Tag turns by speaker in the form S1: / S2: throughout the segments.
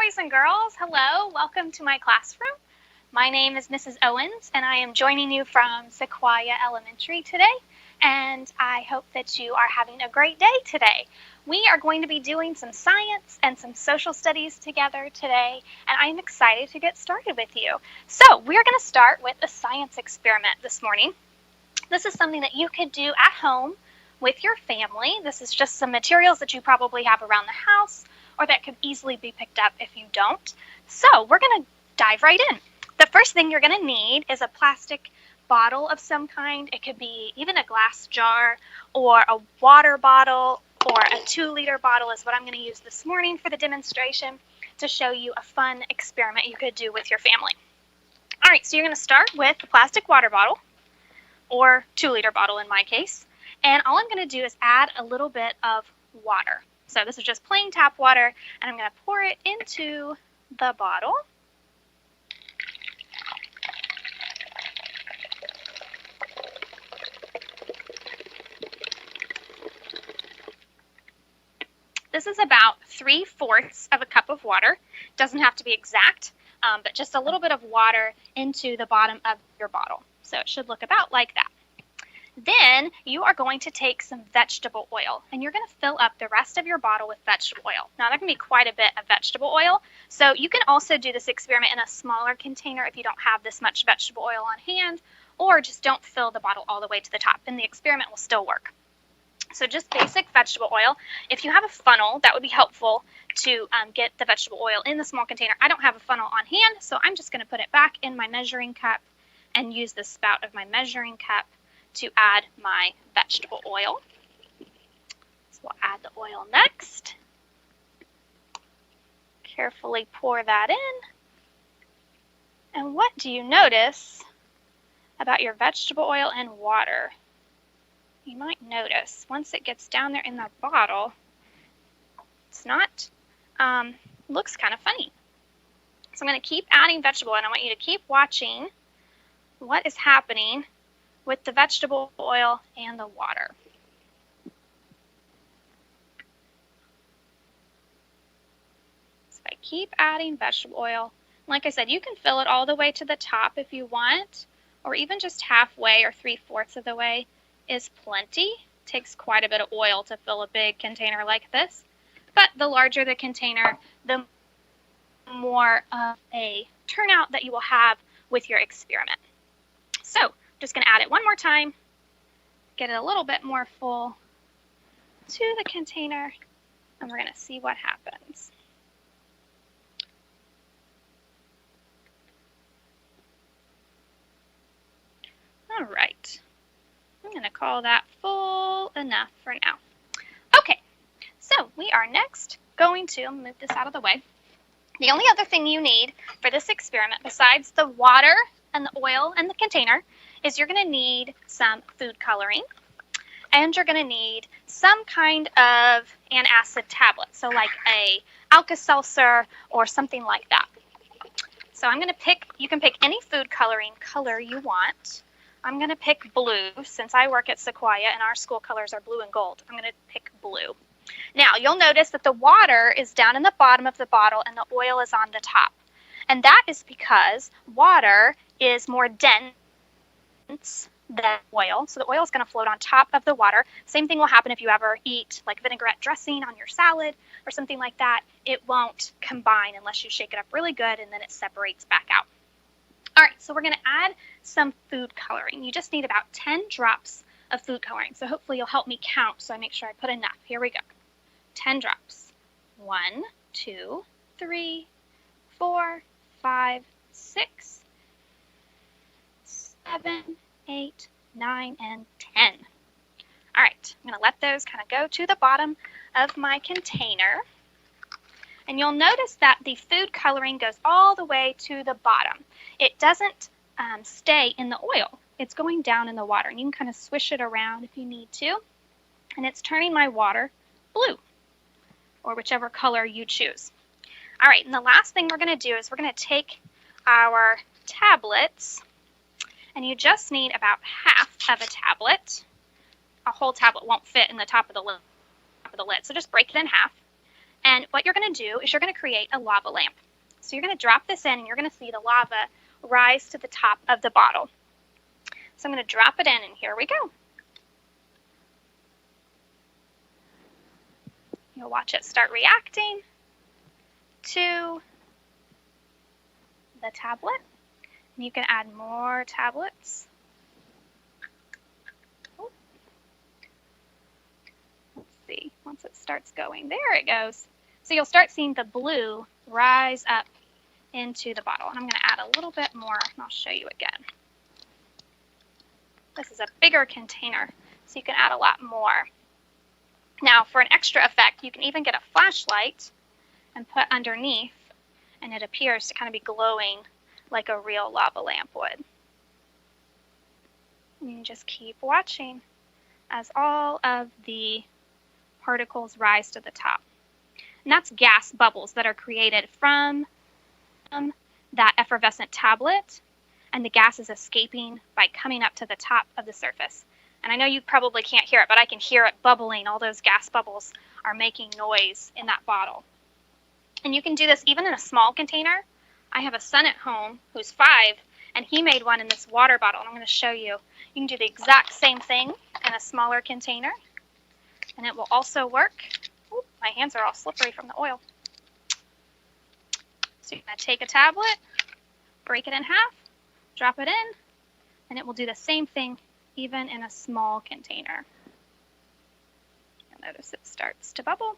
S1: boys and girls. Hello, welcome to my classroom. My name is Mrs. Owens, and I am joining you from Sequoyah Elementary today, and I hope that you are having a great day today. We are going to be doing some science and some social studies together today, and I'm excited to get started with you. So we're going to start with a science experiment this morning. This is something that you could do at home with your family. This is just some materials that you probably have around the house or that could easily be picked up if you don't. So we're going to dive right in. The first thing you're going to need is a plastic bottle of some kind. It could be even a glass jar or a water bottle or a 2-liter bottle is what I'm going to use this morning for the demonstration to show you a fun experiment you could do with your family. All right, so you're going to start with the plastic water bottle or 2-liter bottle in my case. And all I'm going to do is add a little bit of water. So this is just plain tap water, and I'm going to pour it into the bottle. This is about 3/4 of a cup of water. Doesn't have to be exact, but just a little bit of water into the bottom of your bottle. So it should look about like that. Then you are going to take some vegetable oil, and you're going to fill up the rest of your bottle with vegetable oil. Now, there can be quite a bit of vegetable oil, so you can also do this experiment in a smaller container if you don't have this much vegetable oil on hand, or just don't fill the bottle all the way to the top, and the experiment will still work. So just basic vegetable oil. If you have a funnel, that would be helpful to get the vegetable oil in the small container. I don't have a funnel on hand, so I'm just going to put it back in my measuring cup and use the spout of my measuring cup to add my vegetable oil. So we'll add the oil next. Carefully pour that in. And what do you notice about your vegetable oil and water? You might notice once it gets down there in the bottle, it's not, looks kind of funny. So I'm going to keep adding vegetable oil, and I want you to keep watching what is happening with the vegetable oil and the water. So I keep adding vegetable oil. Like I said, you can fill it all the way to the top if you want, or even just halfway or 3/4 of the way is plenty. It takes quite a bit of oil to fill a big container like this, but the larger the container, the more of a turnout that you will have with your experiment. So just going to add it one more time, get it a little bit more full to the container, and we're going to see what happens. All right, I'm going to call that full enough for now. Okay, so we are next going to move this out of the way. The only other thing you need for this experiment besides the water and the oil and the container is you're going to need some food coloring, and you're going to need some kind of antacid tablet, so like a Alka-Seltzer or something like that. So I'm going to pick, you can pick any food coloring color you want. I'm going to pick blue since I work at Sequoyah and our school colors are blue and gold. I'm going to pick blue. Now you'll notice that the water is down in the bottom of the bottle and the oil is on the top. And that is because water is more dense than oil, so the oil is going to float on top of the water. Same thing will happen if you ever eat like vinaigrette dressing on your salad or something like that. It won't combine unless you shake it up really good and then it separates back out. All right, so we're going to add some food coloring. You just need about 10 drops of food coloring, so hopefully you'll help me count so I make sure I put enough. Here we go. 10 drops. 1, 2, 3, 4, 5, 6, 7, 8, 9, and 10. All right, I'm going to let those kind of go to the bottom of my container. And you'll notice that the food coloring goes all the way to the bottom. It doesn't stay in the oil. It's going down in the water. And you can kind of swish it around if you need to. And it's turning my water blue, or whichever color you choose. All right, and the last thing we're going to do is we're going to take our tablets, and you just need about half of a tablet. A whole tablet won't fit in the top of the lid, so just break it in half. And what you're going to do is you're going to create a lava lamp. So you're going to drop this in, and you're going to see the lava rise to the top of the bottle. So I'm going to drop it in, and here we go. You'll watch it start reacting to the tablet. And you can add more tablets. Let's see, once it starts going, there it goes. So you'll start seeing the blue rise up into the bottle. And I'm going to add a little bit more, and I'll show you again. This is a bigger container, so you can add a lot more. Now, for an extra effect, you can even get a flashlight and put underneath, and it appears to kind of be glowing like a real lava lamp would. And you just keep watching as all of the particles rise to the top. And that's gas bubbles that are created from that effervescent tablet, and the gas is escaping by coming up to the top of the surface. And I know you probably can't hear it, but I can hear it bubbling. All those gas bubbles are making noise in that bottle. And you can do this even in a small container. I have a son at home who's 5, and he made one in this water bottle, and I'm going to show you. You can do the exact same thing in a smaller container, and it will also work. Ooh, my hands are all slippery from the oil. So you're going to take a tablet, break it in half, drop it in, and it will do the same thing even in a small container. You'll notice it starts to bubble.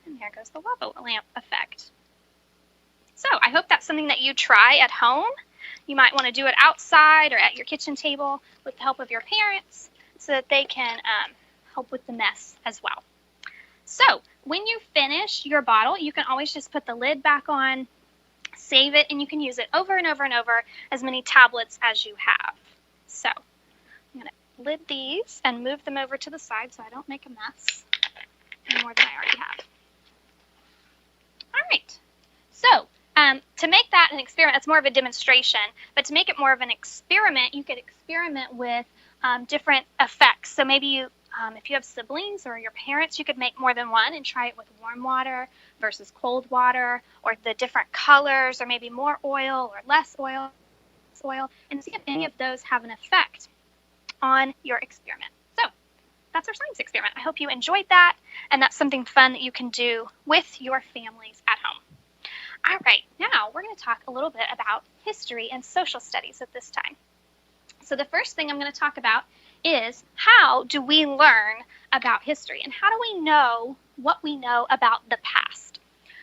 S1: And there goes the lava lamp effect. So I hope that's something that you try at home. You might want to do it outside or at your kitchen table with the help of your parents so that they can help with the mess as well. So when you finish your bottle, you can always just put the lid back on, save it, and you can use it over and over and over as many tablets as you have. So I'm going to lid these and move them over to the side so I don't make a mess any more than I already have. All right. So to make that an experiment, it's more of a demonstration, but to make it more of an experiment, you could experiment with different effects. So maybe you, if you have siblings or your parents, you could make more than one and try it with warm water versus cold water, or the different colors, or maybe more oil or less oil, and see if any of those have an effect on your experiment. So that's our science experiment. I hope you enjoyed that, and that's something fun that you can do with your families at home. All right, now we're going to talk a little bit about history and social studies at this time. So the first thing I'm going to talk about is how do we learn about history, and how do we know what we know about the past?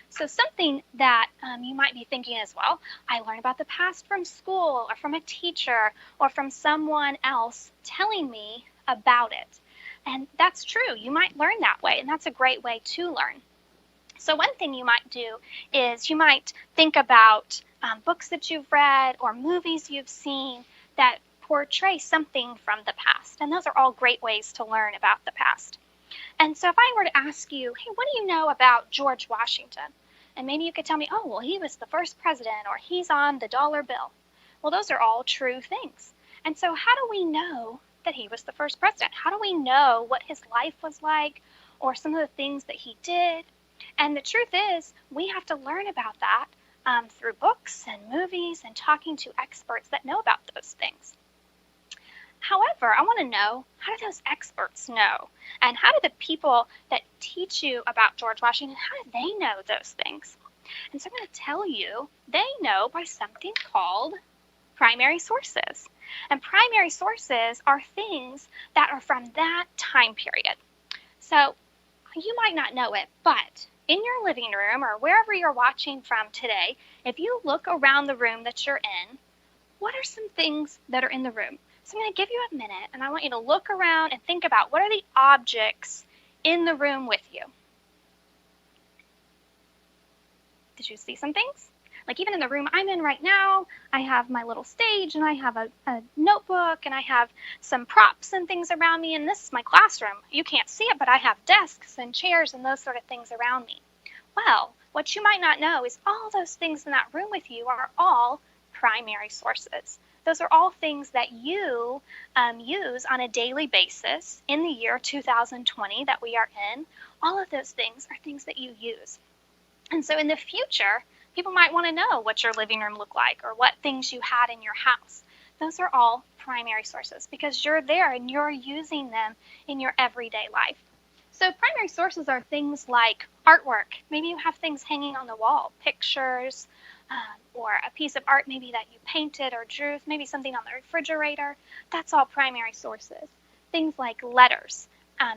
S1: So something that you might be thinking as well, I learned about the past from school or from a teacher or from someone else telling me about it. And that's true. You might learn that way, and that's a great way to learn. So one thing you might do is you might think about books that you've read or movies you've seen that portray something from the past. And those are all great ways to learn about the past. And so if I were to ask you, hey, what do you know about George Washington? And maybe you could tell me, oh, well, he was the first president, or he's on the dollar bill. Well, those are all true things. And so how do we know that he was the first president? How do we know what his life was like, or some of the things that he did? And the truth is, we have to learn about that through books and movies and talking to experts that know about those things. However, I want to know, how do those experts know? And how do the people that teach you about George Washington, how do they know those things? And so I'm going to tell you, they know by something called primary sources. And primary sources are things that are from that time period. So you might not know it, but in your living room or wherever you're watching from today, if you look around the room that you're in, what are some things that are in the room? So I'm going to give you a minute, and I want you to look around and think about what are the objects in the room with you. Did you see some things? Like even in the room I'm in right now, I have my little stage, and I have a notebook, and I have some props and things around me, and this is my classroom. You can't see it, but I have desks and chairs and those sort of things around me. Well, what you might not know is all those things in that room with you are all primary sources. Those are all things that you use on a daily basis in the year 2020 that we are in, All of those things are things that you use. And so in the future, people might want to know what your living room looked like or what things you had in your house. Those are all primary sources because you're there and you're using them in your everyday life. So primary sources are things like artwork. Maybe you have things hanging on the wall, pictures, or a piece of art maybe that you painted or drew, maybe something on the refrigerator. That's all primary sources. Things like letters.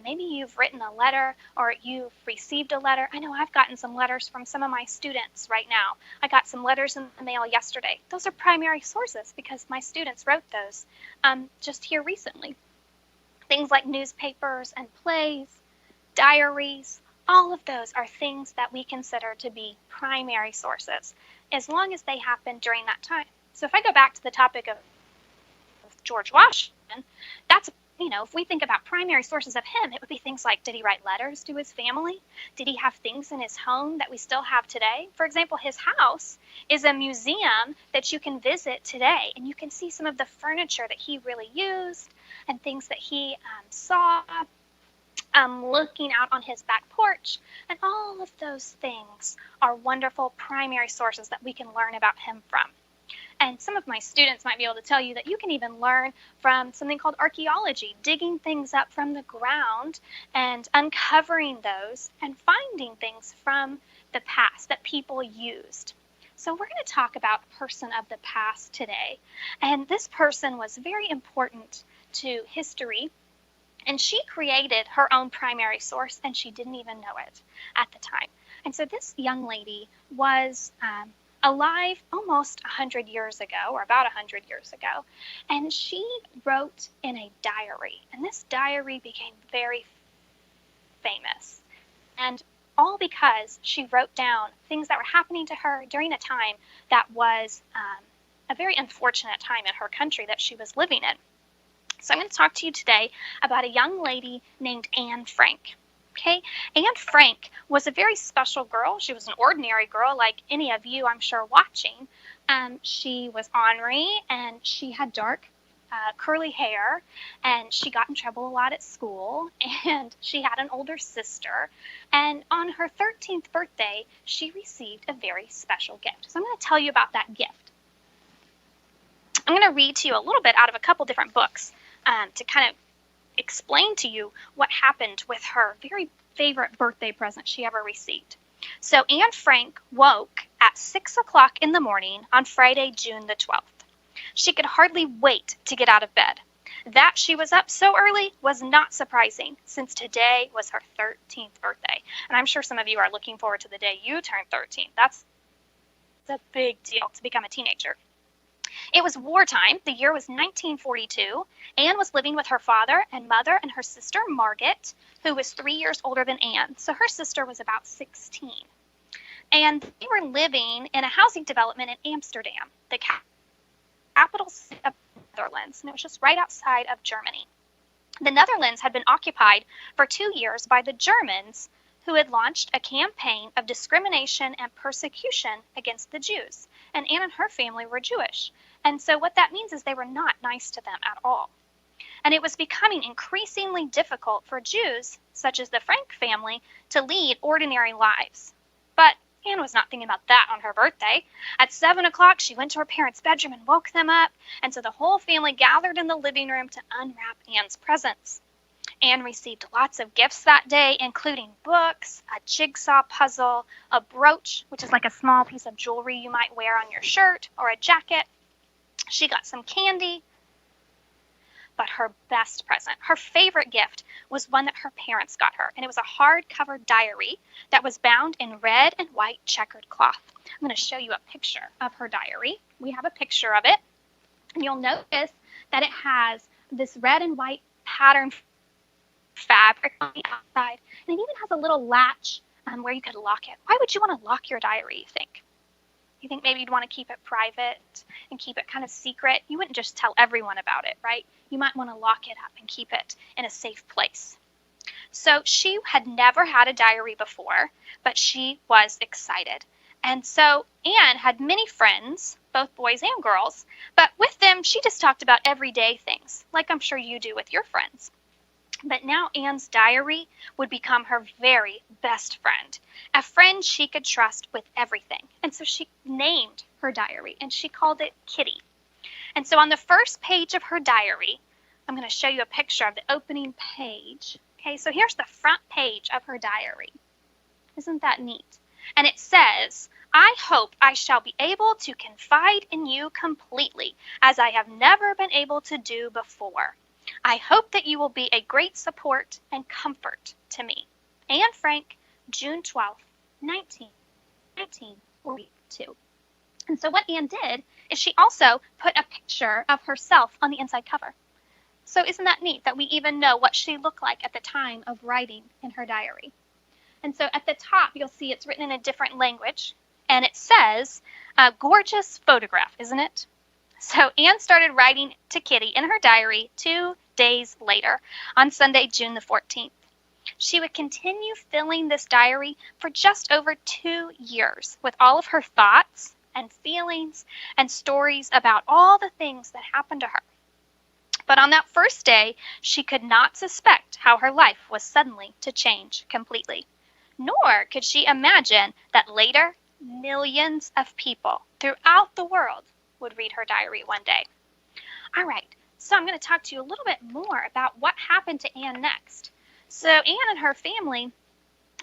S1: Maybe you've written a letter or you've received a letter. I know I've gotten some letters from some of my students right now. I got some letters in the mail yesterday. Those are primary sources because my students wrote those just here recently. Things like newspapers and plays, diaries, all of those are things that we consider to be primary sources as long as they happen during that time. So if I go back to the topic of George Washington, that's if we think about primary sources of him, it would be things like, did he write letters to his family? Did he have things in his home that we still have today? For example, his house is a museum that you can visit today, and you can see some of the furniture that he really used and things that he saw looking out on his back porch. And all of those things are wonderful primary sources that we can learn about him from. And some of my students might be able to tell you that you can even learn from something called archaeology, digging things up from the ground and uncovering those and finding things from the past that people used. So we're going to talk about a person of the past today. And this person was very important to history. And she created her own primary source, and she didn't even know it at the time. And so this young lady was alive almost 100 years ago, or about 100 years ago, and she wrote in a diary. And this diary became very famous. And all because she wrote down things that were happening to her during a time that was a very unfortunate time in her country that she was living in. So I'm going to talk to you today about a young lady named Anne Frank. Okay, Anne Frank was a very special girl. She was an ordinary girl like any of you, I'm sure, watching. She was ornery and she had dark curly hair, and she got in trouble a lot at school, and she had an older sister. And on her 13th birthday, she received a very special gift. So I'm going to tell you about that gift. I'm going to read to you a little bit out of a couple different books to kind of explain to you what happened with her very favorite birthday present she ever received. So Anne Frank woke at 6 o'clock in the morning on Friday, June the 12th. She could hardly wait to get out of bed. That she was up so early was not surprising, since today was her 13th birthday. And I'm sure some of you are looking forward to the day you turn 13. That's a big deal to become a teenager. It was wartime. The year was 1942. Anne was living with her father and mother and her sister, Margaret, who was 3 years older than Anne. So her sister was about 16. And they were living in a housing development in Amsterdam, the capital city of the Netherlands, and it was just right outside of Germany. The Netherlands had been occupied for 2 years by the Germans, who had launched a campaign of discrimination and persecution against the Jews. And Anne and her family were Jewish. And so what that means is they were not nice to them at all. And it was becoming increasingly difficult for Jews, such as the Frank family, to lead ordinary lives. But Anne was not thinking about that on her birthday. At 7 o'clock, she went to her parents' bedroom and woke them up. And so the whole family gathered in the living room to unwrap Anne's presents. Anne received lots of gifts that day, including books, a jigsaw puzzle, a brooch, which is like a small piece of jewelry you might wear on your shirt or a jacket. She got some candy. But her best present, her favorite gift, was one that her parents got her. And it was a hardcover diary that was bound in red and white checkered cloth. I'm going to show you a picture of her diary. We have a picture of it. And you'll notice that it has this red and white pattern fabric on the outside, and it even has a little latch where you could lock it. Why would you want to lock your diary, you think? You think maybe you'd want to keep it private and keep it kind of secret? You wouldn't just tell everyone about it, right? You might want to lock it up and keep it in a safe place. So she had never had a diary before, but she was excited. And so Anne had many friends, both boys and girls, but with them she just talked about everyday things, like I'm sure you do with your friends. But now Anne's diary would become her very best friend, a friend she could trust with everything. And so she named her diary, and she called it Kitty. And so on the first page of her diary, I'm going to show you a picture of the opening page. Okay, so here's the front page of her diary. Isn't that neat? And it says, I hope I shall be able to confide in you completely, as I have never been able to do before. I hope that you will be a great support and comfort to me. Anne Frank, June 12th, 1942. And so what Anne did is she also put a picture of herself on the inside cover. So isn't that neat that we even know what she looked like at the time of writing in her diary? And so at the top, you'll see it's written in a different language, and it says, a gorgeous photograph, isn't it? So Anne started writing to Kitty in her diary 2 days later, on Sunday, June the 14th. She would continue filling this diary for just over 2 years with all of her thoughts and feelings and stories about all the things that happened to her. But on that first day, she could not suspect how her life was suddenly to change completely. Nor could she imagine that later, millions of people throughout the world would read her diary one day. All right, so I'm going to talk to you a little bit more about what happened to Anne next. So Anne and her family,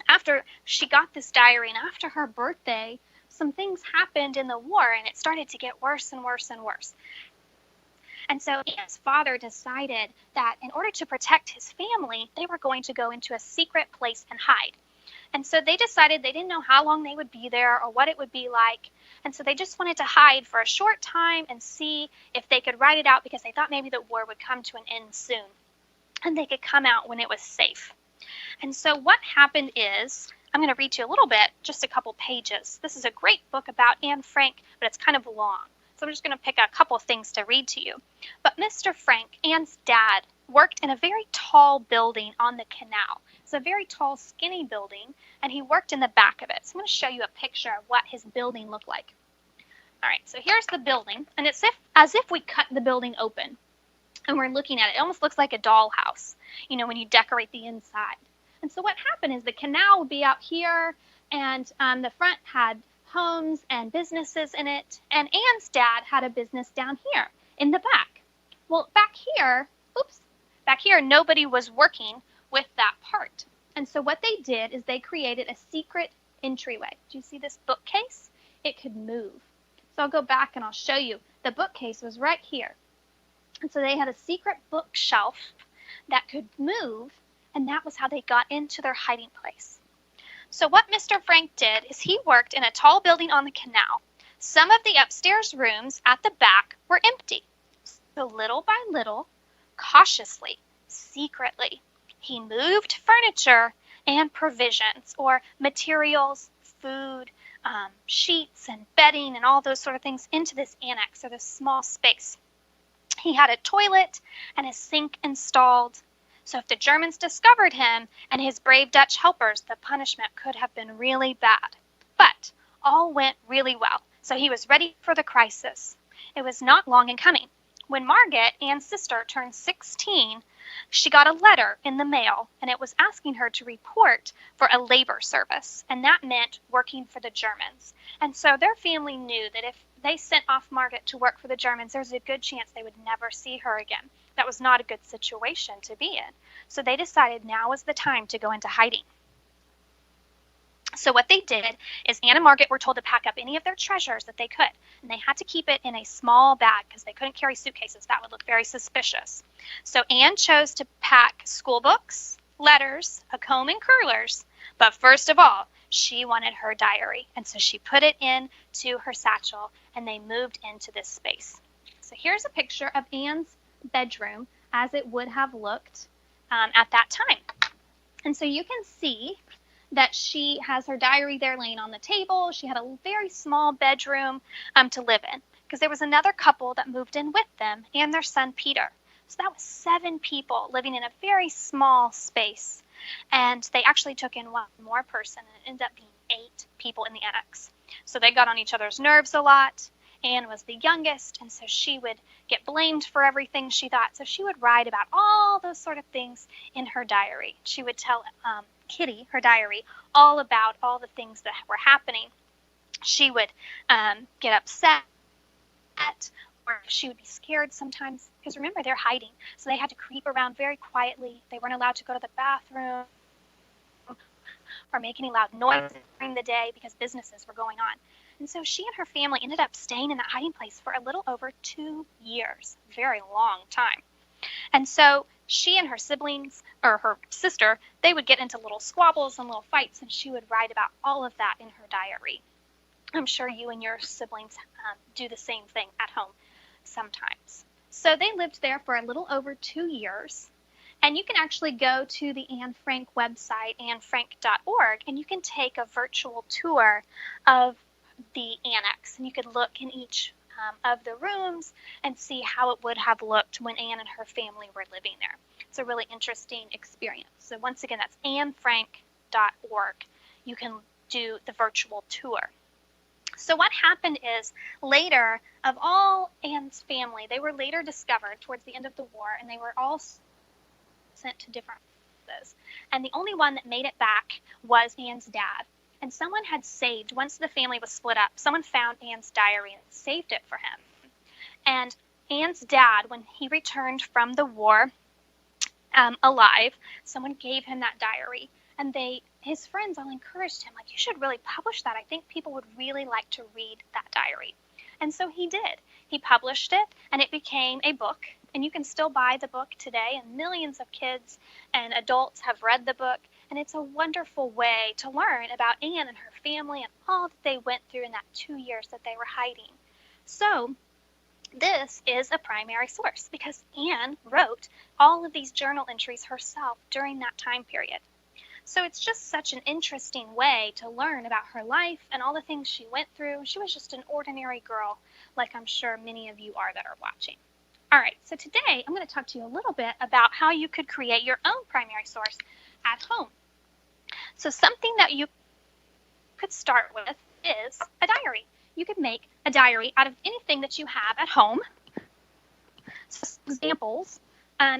S1: after she got this diary and after her birthday, some things happened in the war, and it started to get worse and worse and worse. And so Anne's father decided that in order to protect his family, they were going to go into a secret place and hide. And so they decided they didn't know how long they would be there or what it would be like. And so they just wanted to hide for a short time and see if they could ride it out, because they thought maybe the war would come to an end soon and they could come out when it was safe. And so what happened is, I'm going to read to you a little bit, just a couple pages. This is a great book about Anne Frank, but it's kind of long. So I'm just going to pick a couple things to read to you. But Mr. Frank, Anne's dad, worked in a very tall building on the canal. It's a very tall, skinny building, and he worked in the back of it. So I'm going to show you a picture of what his building looked like. All right, so here's the building, and it's as if we cut the building open, and we're looking at it. It almost looks like a dollhouse, you know, when you decorate the inside. And so what happened is the canal would be out here, and the front had homes and businesses in it, and Anne's dad had a business down here in the back. Well, back here, nobody was working with that part. And so what they did is they created a secret entryway. Do you see this bookcase? It could move. So I'll go back and I'll show you. The bookcase was right here. And so they had a secret bookshelf that could move, and that was how they got into their hiding place. So what Mr. Frank did is he worked in a tall building on the canal. Some of the upstairs rooms at the back were empty. So little by little, cautiously, secretly, he moved furniture and provisions, or materials, food, sheets and bedding and all those sort of things into this annex, or this small space. He had a toilet and a sink installed. So if the Germans discovered him and his brave Dutch helpers, the punishment could have been really bad. But all went really well, so he was ready for the crisis. It was not long in coming. When Margaret, Anne's sister, turned 16, she got a letter in the mail, and it was asking her to report for a labor service, and that meant working for the Germans. And so their family knew that if they sent off Margaret to work for the Germans, there's a good chance they would never see her again. That was not a good situation to be in. So they decided now was the time to go into hiding. So what they did is Anne and Margaret were told to pack up any of their treasures that they could, and they had to keep it in a small bag because they couldn't carry suitcases. That would look very suspicious. So Anne chose to pack school books, letters, a comb, and curlers. But first of all, she wanted her diary, and so she put it into her satchel, and they moved into this space. So here's a picture of Anne's bedroom as it would have looked at that time. And so you can see that she has her diary there laying on the table. She had a very small bedroom to live in, because there was another couple that moved in with them and their son Peter. So that was 7 people living in a very small space. And they actually took in one more person, and it ended up being 8 people in the annex. So they got on each other's nerves a lot. Anne was the youngest, and so she would get blamed for everything she thought. So she would write about all those sort of things in her diary. She would tell Kitty, her diary, all about all the things that were happening. She would get upset, or she would be scared sometimes, because remember, they're hiding. So they had to creep around very quietly. They weren't allowed to go to the bathroom or make any loud noises during the day because businesses were going on. And so she and her family ended up staying in that hiding place for a little over 2 years, very long time. And so she and her siblings, or her sister, they would get into little squabbles and little fights, and she would write about all of that in her diary. I'm sure you and your siblings do the same thing at home sometimes. So they lived there for a little over 2 years. And you can actually go to the Anne Frank website, annefrank.org, and you can take a virtual tour of the annex. And you could look in each of the rooms and see how it would have looked when Anne and her family were living there. It's a really interesting experience. So once again, that's annefrank.org. You can do the virtual tour. So what happened is, later, of all Anne's family, they were later discovered towards the end of the war, and they were all sent to different places. And the only one that made it back was Anne's dad. And someone had saved, once the family was split up, someone found Anne's diary and saved it for him. And Anne's dad, when he returned from the war alive, someone gave him that diary. And his friends all encouraged him, like, you should really publish that. I think people would really like to read that diary. And so he did. He published it, and it became a book. And you can still buy the book today, and millions of kids and adults have read the book. And it's a wonderful way to learn about Anne and her family and all that they went through in that 2 years that they were hiding. So this is a primary source because Anne wrote all of these journal entries herself during that time period. So it's just such an interesting way to learn about her life and all the things she went through. She was just an ordinary girl, like I'm sure many of you are that are watching. All right, so today I'm going to talk to you a little bit about how you could create your own primary source at home. So something that you could start with is a diary. You could make a diary out of anything that you have at home. So examples.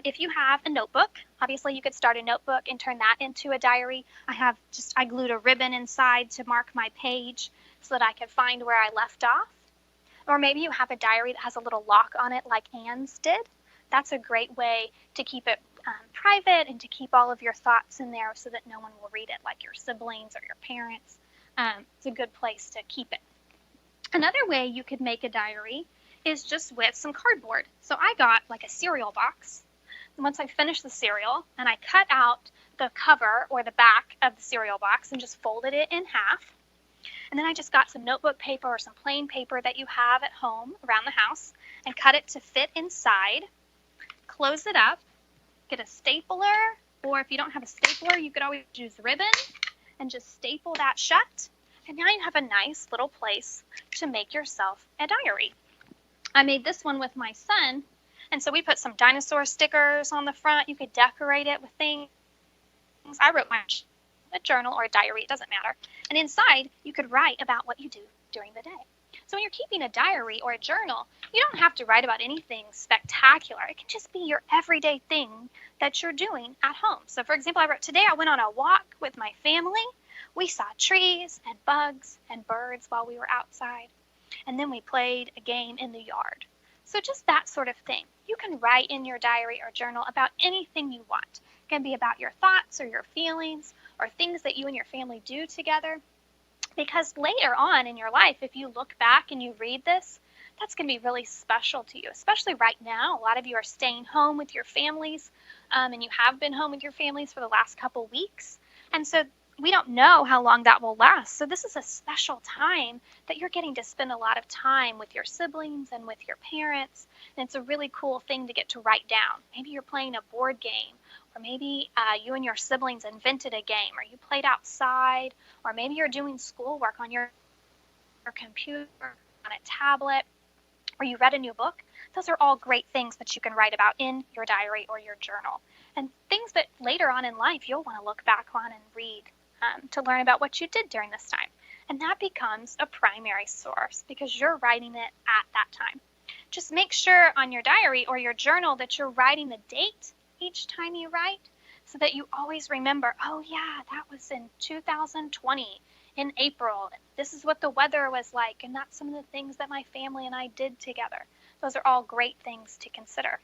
S1: If you have a notebook, obviously you could start a notebook and turn that into a diary. I glued a ribbon inside to mark my page so that I could find where I left off. Or maybe you have a diary that has a little lock on it like Anne's did. That's a great way to keep it private and to keep all of your thoughts in there so that no one will read it, like your siblings or your parents. It's a good place to keep it. Another way you could make a diary is just with some cardboard. So I got like a cereal box. Once I finished the cereal, and I cut out the cover or the back of the cereal box and just folded it in half. And then I just got some notebook paper or some plain paper that you have at home around the house and cut it to fit inside. Close it up. Get a stapler, or if you don't have a stapler, you could always use ribbon and just staple that shut. And now you have a nice little place to make yourself a diary. I made this one with my son, and so we put some dinosaur stickers on the front. You could decorate it with things. I wrote a journal or a diary, it doesn't matter. And inside, you could write about what you do during the day. So when you're keeping a diary or a journal, you don't have to write about anything spectacular. It can just be your everyday thing that you're doing at home. So for example, I wrote, today I went on a walk with my family. We saw trees and bugs and birds while we were outside. And then we played a game in the yard. So just that sort of thing. You can write in your diary or journal about anything you want. It can be about your thoughts or your feelings or things that you and your family do together. Because later on in your life, if you look back and you read this, that's going to be really special to you, especially right now. A lot of you are staying home with your families, and you have been home with your families for the last couple weeks. And so we don't know how long that will last. So this is a special time that you're getting to spend a lot of time with your siblings and with your parents. And it's a really cool thing to get to write down. Maybe you're playing a board game, or maybe you and your siblings invented a game, or you played outside, or maybe you're doing schoolwork on your computer, on a tablet, or you read a new book. Those are all great things that you can write about in your diary or your journal. And things that later on in life you'll want to look back on and read to learn about what you did during this time. And that becomes a primary source because you're writing it at that time. Just make sure on your diary or your journal that you're writing the date each time you write so that you always remember, oh yeah, that was in 2020 in April. This is what the weather was like, and that's some of the things that my family and I did together. Those are all great things to consider.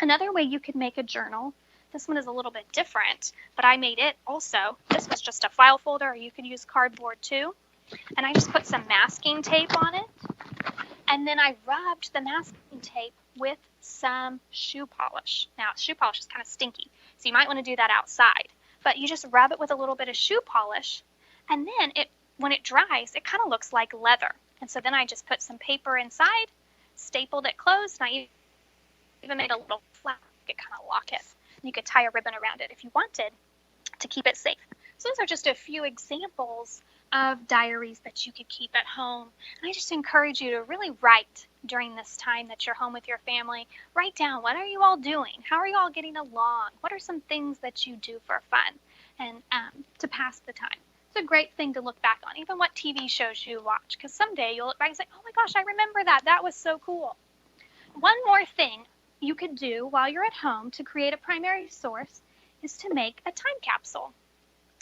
S1: Another way you could make a journal, this one is a little bit different, but I made it also. This was just a file folder, or you could use cardboard too. And I just put some masking tape on it. And then I rubbed the masking tape with some shoe polish. Now, shoe polish is kind of stinky, so you might want to do that outside. But you just rub it with a little bit of shoe polish, and then when it dries, it kind of looks like leather. And so then I just put some paper inside, stapled it closed, and I even made a little flap you could kind of lock it. And you could tie a ribbon around it if you wanted to keep it safe. So those are just a few examples of diaries that you could keep at home. And I just encourage you to really write during this time that you're home with your family. Write down, what are you all doing? How are you all getting along? What are some things that you do for fun and to pass the time? It's a great thing to look back on, even what TV shows you watch, because someday you'll look back and say, oh my gosh, I remember that. That was so cool. One more thing you could do while you're at home to create a primary source is to make a time capsule.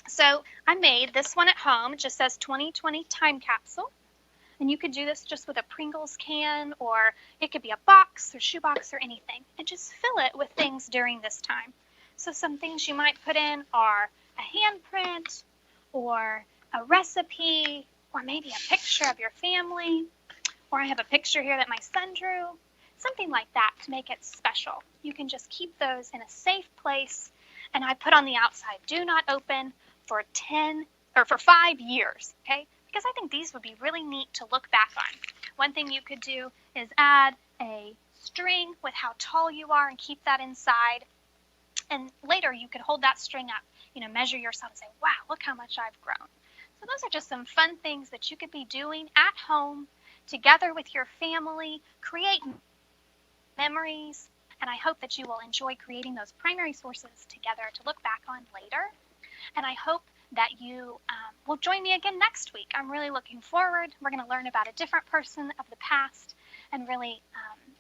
S1: So I made this one at home. It just says 2020 time capsule. And you could do this just with a Pringles can, or it could be a box or shoebox or anything. And just fill it with things during this time. So some things you might put in are a handprint, or a recipe, or maybe a picture of your family. Or I have a picture here that my son drew. Something like that to make it special. You can just keep those in a safe place. And I put on the outside, do not open for 5 years, okay? Because I think these would be really neat to look back on. One thing you could do is add a string with how tall you are and keep that inside. And later you could hold that string up, measure yourself and say, wow, look how much I've grown. So those are just some fun things that you could be doing at home together with your family, create memories, and I hope that you will enjoy creating those primary sources together to look back on later. And I hope that you will join me again next week. I'm really looking forward. We're going to learn about a different person of the past and really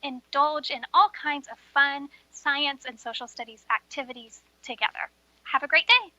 S1: indulge in all kinds of fun science and social studies activities together. Have a great day.